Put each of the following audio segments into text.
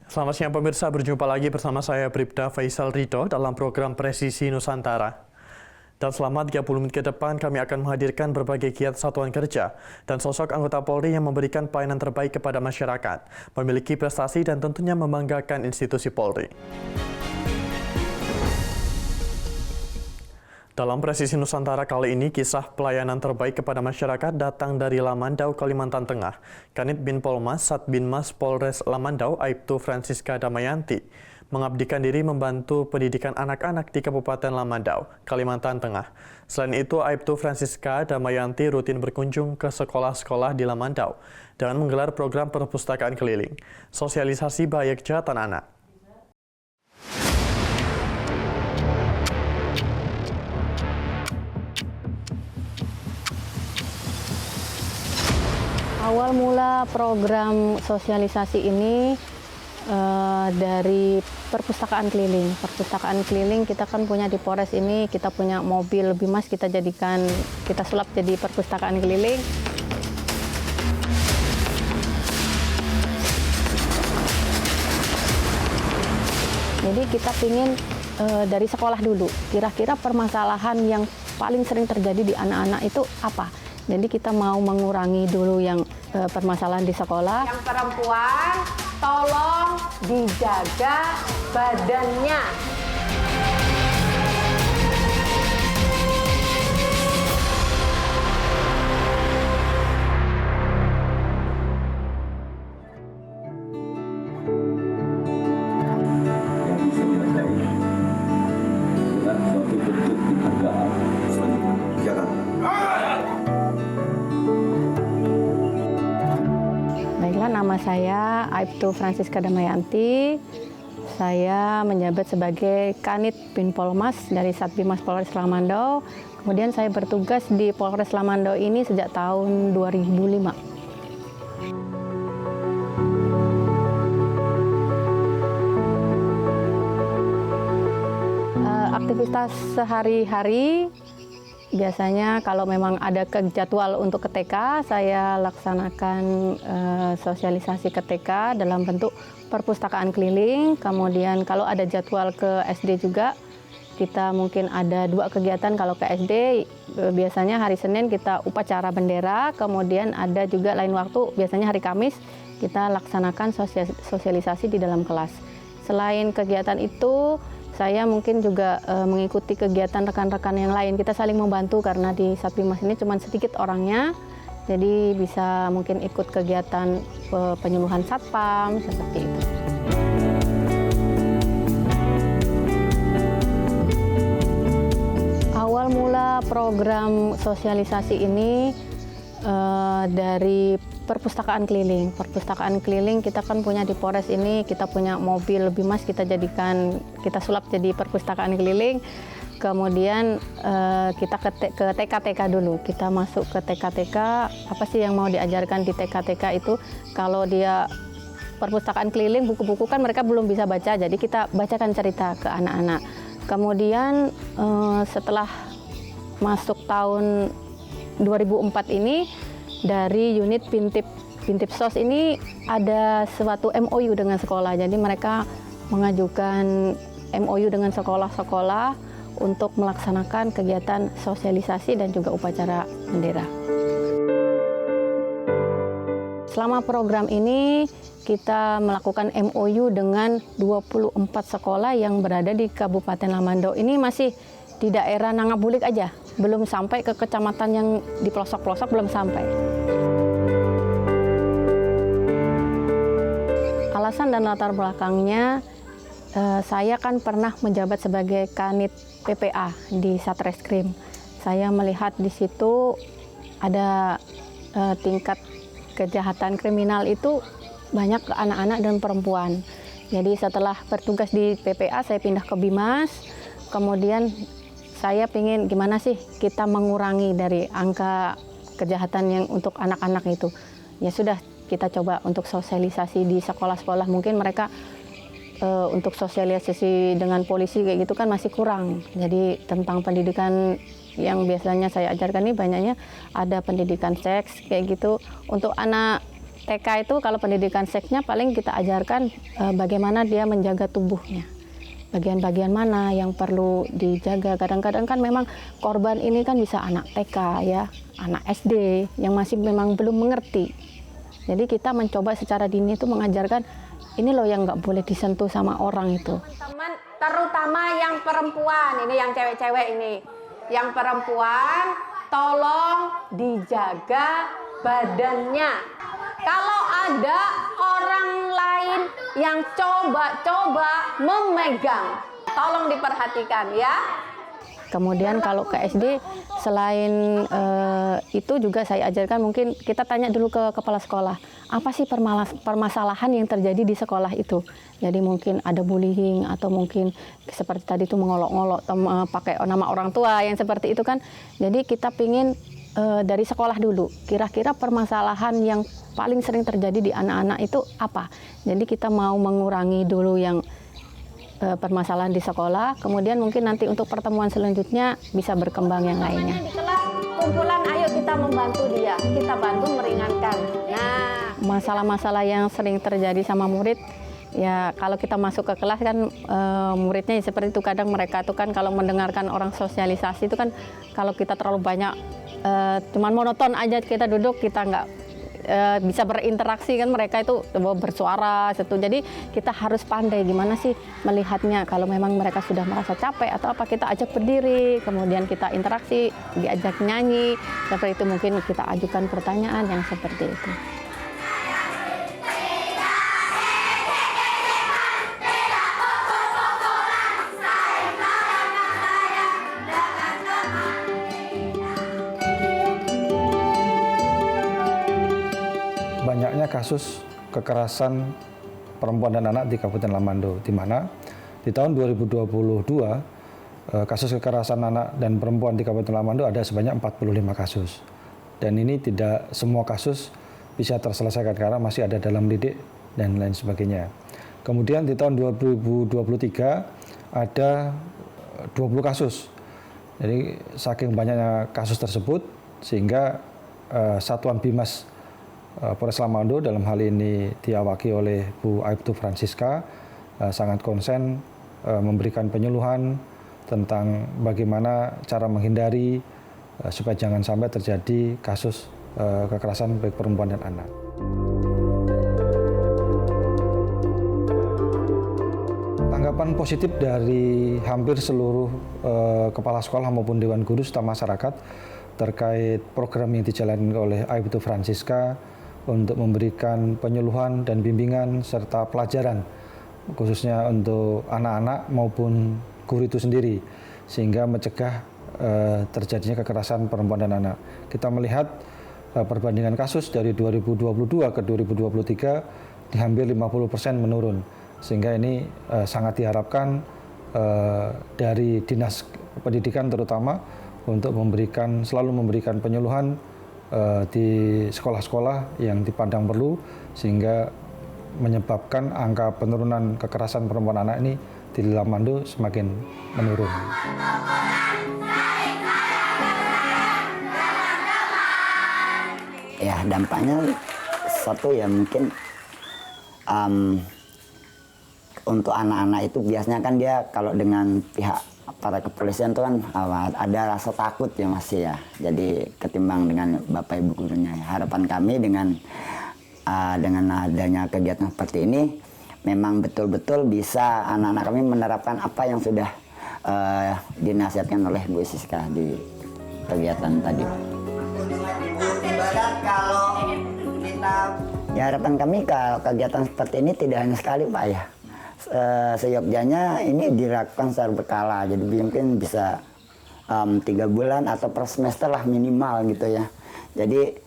Selamat siang pemirsa, berjumpa lagi bersama saya Bribda Faisal Ridho dalam program Presisi Nusantara. Dan selama 30 menit ke depan kami akan menghadirkan berbagai giat satuan kerja dan sosok anggota Polri yang memberikan pelayanan terbaik kepada masyarakat, memiliki prestasi dan tentunya membanggakan institusi Polri. Dalam Presisi Nusantara kali ini, kisah pelayanan terbaik kepada masyarakat datang dari Lamandau, Kalimantan Tengah. Kanit Bin Polmas, Satbinmas Polres Lamandau, Aibtu Francisca Damayanti, mengabdikan diri membantu pendidikan anak-anak di Kabupaten Lamandau, Kalimantan Tengah. Selain itu, Aibtu Francisca Damayanti rutin berkunjung ke sekolah-sekolah di Lamandau dengan menggelar program perpustakaan keliling, sosialisasi bahaya kejahatan anak. Awal mula program sosialisasi ini dari perpustakaan keliling. Perpustakaan keliling kita kan punya di Polres ini, kita punya mobil Bimas, kita sulap jadi perpustakaan keliling. Jadi kita ingin dari sekolah dulu, kira-kira permasalahan yang paling sering terjadi di anak-anak itu apa? Jadi kita mau mengurangi dulu yang permasalahan di sekolah. Yang perempuan, tolong dijaga badannya. Nama saya Aibtu Francisca Damayanti. Saya menjabat sebagai Kanit Bin Polmas dari Satbinmas Polres Lamandau. Kemudian saya bertugas di Polres Lamandau ini sejak tahun 2005. Aktivitas sehari-hari biasanya kalau memang ada jadwal untuk ke TK, saya laksanakan sosialisasi ke TK dalam bentuk perpustakaan keliling. Kemudian kalau ada jadwal ke SD juga, kita mungkin ada 2 kegiatan. Kalau ke SD, biasanya hari Senin kita upacara bendera, kemudian ada juga lain waktu, biasanya hari Kamis, kita laksanakan sosialisasi di dalam kelas. Selain kegiatan itu, saya mungkin juga mengikuti kegiatan rekan-rekan yang lain. Kita saling membantu karena di Satbinmas ini cuma sedikit orangnya, jadi bisa mungkin ikut kegiatan penyuluhan satpam seperti itu. Awal mula program sosialisasi ini dari perpustakaan keliling. Perpustakaan keliling kita kan punya di Polres ini, kita punya mobil Bimas, kita sulap jadi perpustakaan keliling. Kemudian kita ke TK-TK dulu. Kita masuk ke TK-TK, apa sih yang mau diajarkan di TK-TK itu? Kalau dia perpustakaan keliling, buku-buku kan mereka belum bisa baca, jadi kita bacakan cerita ke anak-anak. Kemudian setelah masuk tahun 2004 ini, dari unit Pintip SOS ini ada suatu MOU dengan sekolah. Jadi mereka mengajukan MOU dengan sekolah-sekolah untuk melaksanakan kegiatan sosialisasi dan juga upacara bendera. Selama program ini kita melakukan MOU dengan 24 sekolah yang berada di Kabupaten Lamandau. Ini masih di daerah Nangabulik aja, belum sampai ke kecamatan yang di pelosok-pelosok, belum sampai. Alasan dan latar belakangnya, saya kan pernah menjabat sebagai Kanit PPA di Satreskrim. Saya melihat di situ ada tingkat kejahatan kriminal itu banyak ke anak-anak dan perempuan. Jadi setelah bertugas di PPA, saya pindah ke Bimas, kemudian saya ingin gimana sih kita mengurangi dari angka kejahatan yang untuk anak-anak itu. Ya sudah, kita coba untuk sosialisasi di sekolah-sekolah. Mungkin mereka untuk sosialisasi dengan polisi kayak gitu kan masih kurang. Jadi tentang pendidikan yang biasanya saya ajarkan ini banyaknya ada pendidikan seks kayak gitu. Untuk anak TK itu kalau pendidikan seksnya paling kita ajarkan bagaimana dia menjaga tubuhnya. Bagian-bagian mana yang perlu dijaga. Kadang-kadang kan memang korban ini kan bisa anak TK ya, anak SD yang masih memang belum mengerti. Jadi kita mencoba secara dini itu mengajarkan ini loh yang nggak boleh disentuh sama orang itu. Teman-teman, terutama yang perempuan, ini yang cewek-cewek ini. Yang perempuan, tolong dijaga badannya. Kalau ada orang lain yang coba-coba memegang, tolong diperhatikan ya. Kemudian kalau ke SD, selain itu juga saya ajarkan, mungkin kita tanya dulu ke kepala sekolah, apa sih permasalahan yang terjadi di sekolah itu. Jadi mungkin ada bullying atau mungkin seperti tadi itu mengolok-ngolok pakai nama orang tua yang seperti itu kan. Jadi kita pingin dari sekolah dulu, kira-kira permasalahan yang paling sering terjadi di anak-anak itu apa. Jadi kita mau mengurangi dulu yang permasalahan di sekolah, kemudian mungkin nanti untuk pertemuan selanjutnya bisa berkembang yang lainnya. Di kelas kumpulan, ayo kita membantu dia, kita bantu meringankan. Nah, Masalah-masalah yang sering terjadi sama murid, ya kalau kita masuk ke kelas kan muridnya seperti itu, kadang mereka tuh kan kalau mendengarkan orang sosialisasi itu kan kalau kita terlalu banyak cuman monoton aja kita duduk, kita nggak bisa berinteraksi kan, mereka itu bersuara situ. Jadi kita harus pandai gimana sih melihatnya. Kalau memang mereka sudah merasa capek atau apa, kita ajak berdiri, kemudian kita interaksi, diajak nyanyi, seperti itu. Mungkin kita ajukan pertanyaan yang seperti itu. Banyaknya kasus kekerasan perempuan dan anak di Kabupaten Lamando, di mana di tahun 2022 kasus kekerasan anak dan perempuan di Kabupaten Lamando ada sebanyak 45 kasus. Dan ini tidak semua kasus bisa terselesaikan karena masih ada dalam lidik dan lain sebagainya. Kemudian di tahun 2023 ada 20 kasus. Jadi saking banyaknya kasus tersebut sehingga Satuan Bimas Polres Lamando dalam hal ini diawaki oleh Bu Aibtu Francisca sangat konsen memberikan penyuluhan tentang bagaimana cara menghindari supaya jangan sampai terjadi kasus kekerasan baik perempuan dan anak. Tanggapan positif dari hampir seluruh kepala sekolah maupun Dewan Guru serta masyarakat terkait program yang dijalankan oleh Aibtu Francisca untuk memberikan penyuluhan dan bimbingan serta pelajaran khususnya untuk anak-anak maupun guru itu sendiri sehingga mencegah terjadinya kekerasan perempuan dan anak. Kita melihat perbandingan kasus dari 2022 ke 2023 di hampir 50% menurun sehingga ini sangat diharapkan dari Dinas Pendidikan terutama untuk selalu memberikan penyuluhan di sekolah-sekolah yang dipandang perlu sehingga menyebabkan angka penurunan kekerasan perempuan anak ini di Lamando semakin menurun. Ya dampaknya satu ya mungkin untuk anak-anak itu biasanya kan dia kalau dengan pihak para kepolisian itu kan ada rasa takut ya masih ya. Jadi ketimbang dengan Bapak Ibu gurunya. Harapan kami dengan adanya kegiatan seperti ini memang betul-betul bisa anak-anak kami menerapkan apa yang sudah dinasihatkan oleh Bu Siska di kegiatan tadi. Ya harapan kami kalau kegiatan seperti ini tidak hanya sekali Pak ya. Seyogyanya ini dilakukan secara berkala, jadi mungkin bisa 3 bulan atau per semester lah minimal gitu ya. Jadi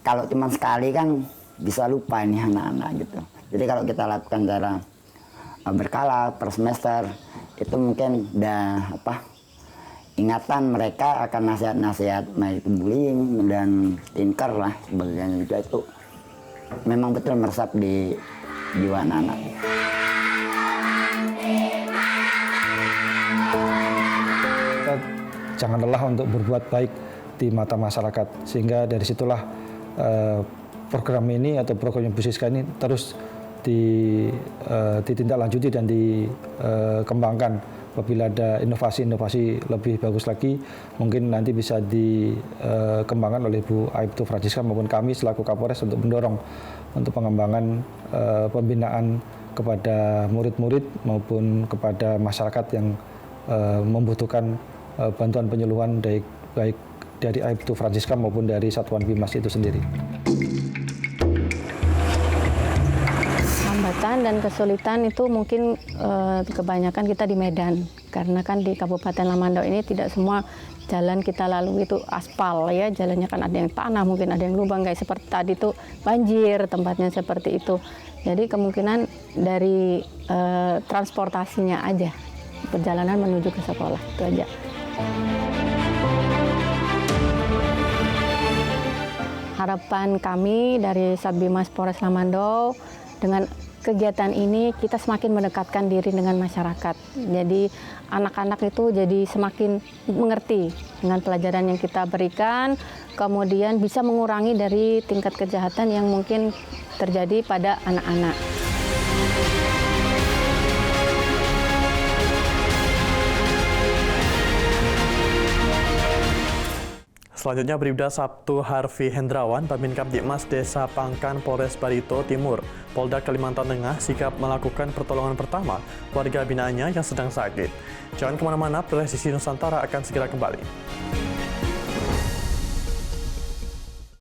kalau cuma sekali kan bisa lupa ini anak-anak gitu. Jadi kalau kita lakukan secara berkala per semester itu mungkin ingatan mereka akan nasihat-nasihat baik bullying dan tinker lah sebagainya juga itu memang betul meresap di jiwa anak-anak. Jangan lelah untuk berbuat baik di mata masyarakat sehingga dari situlah program ini atau program Bu Siska ini terus ditindaklanjuti dan dikembangkan. Apabila ada inovasi-inovasi lebih bagus lagi, mungkin nanti bisa dikembangkan oleh Bu Aibtu Francisca maupun kami selaku Kapolres untuk mendorong untuk pengembangan pembinaan kepada murid-murid maupun kepada masyarakat yang membutuhkan bantuan penyuluhan baik dari Aibtu Francisca maupun dari Satuan Bimas itu sendiri. Hambatan dan kesulitan itu mungkin kebanyakan kita di Medan, karena kan di Kabupaten Lamandau ini tidak semua jalan kita lalui itu aspal ya, jalannya kan ada yang tanah, mungkin ada yang lubang, kayak seperti tadi itu banjir tempatnya seperti itu. Jadi kemungkinan dari transportasinya aja, perjalanan menuju ke sekolah itu aja. Harapan kami dari Satbimas Polres Lamandau, dengan kegiatan ini kita semakin mendekatkan diri dengan masyarakat. Jadi anak-anak itu jadi semakin mengerti dengan pelajaran yang kita berikan, kemudian bisa mengurangi dari tingkat kejahatan yang mungkin terjadi pada anak-anak. Selanjutnya Bribda Sabtu Harfi Hendrawan, Babin Kamtibmas Desa Pangkan Polres Barito Timur, Polda Kalimantan Tengah sigap melakukan pertolongan pertama warga binaannya yang sedang sakit. Jangan kemana-mana, Presisi Nusantara akan segera kembali.